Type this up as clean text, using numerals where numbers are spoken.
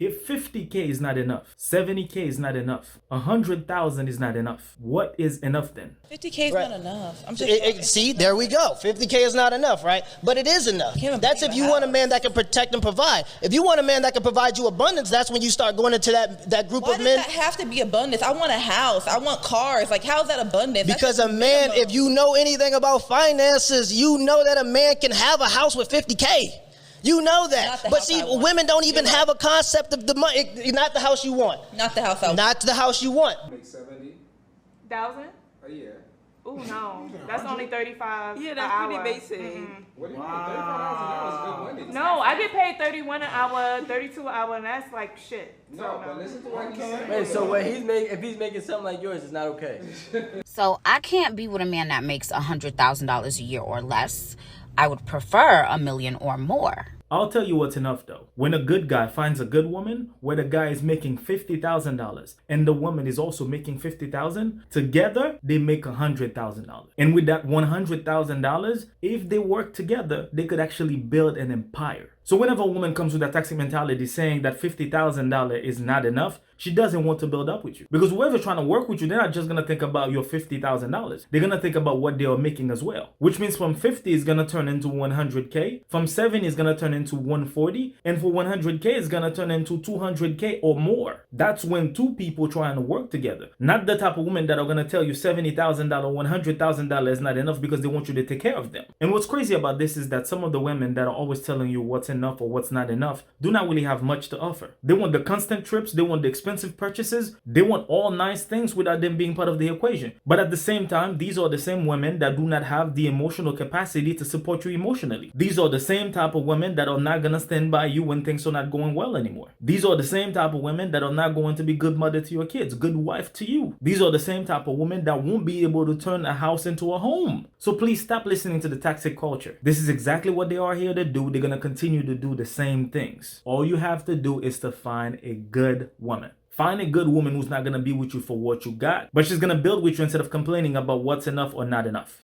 If 50K is not enough, 70K is not enough, 100,000 is not enough, what is enough then? 50K is Right. not enough. I'm just See, there we go. 50K is not enough, right? But it is enough. Can't That's buy if a you want a house. man that can protect and provide. If you want a man that can provide you abundance, that's when you start going into that group Why of does men. that have to be abundance? I want a house. I want cars. Like, how's that abundance? That's Because just a man, minimum. if you know anything about finances, you know that a man can have a house with 50K. You know that. Not the But house see, I want. women don't even You're have right. a concept of the money. Not the house you want. Not the house I want. Not the house you want. Make 70 1,000? a year. Ooh, no. That's only 35 Yeah, an that's hour. pretty basic. What do you mean? $35 is good money. No, I get paid 31 an hour, 32 an hour, and that's like shit. No, but listen to what he's saying. Wait, so what if he's making something like yours, it's not okay. So I can't be with a man that makes $100,000 a year or less. I would prefer $1 million or more. I'll tell you what's enough though. When a good guy finds a good woman, where the guy is making $50,000 and the woman is also making $50,000, together they make $100,000. And with that $100,000, if they work together, they could actually build an empire. So whenever a woman comes with that toxic mentality saying that $50,000 is not enough, she doesn't want to build up with you. Because whoever's trying to work with you, they're not just going to think about your $50,000. They're going to think about what they are making as well. Which means from 50 is going to turn into 100K. From 70 is going to turn into 140. And for 100K is going to turn into 200K or more. That's when two people trying to work together. Not the type of women that are going to tell you $70,000, $100,000 is not enough because they want you to take care of them. And what's crazy about this is that some of the women that are always telling you what's enough or what's not enough do not really have much to offer. They want the constant trips, they want the expensive purchases, they want all nice things without them being part of the equation. But at the same time, these are the same women that do not have the emotional capacity to support you emotionally. These are the same type of women that are not gonna stand by you when things are not going well anymore. These are the same type of women that are not going to be good mother to your kids, good wife to you. These are the same type of women that won't be able to turn a house into a home. So please stop listening to the toxic culture. This is exactly what they are here to do. They're gonna continue to do the same things. All you have to do is to find a good woman. Find a good woman who's not going to be with you for what you got, but she's going to build with you instead of complaining about what's enough or not enough.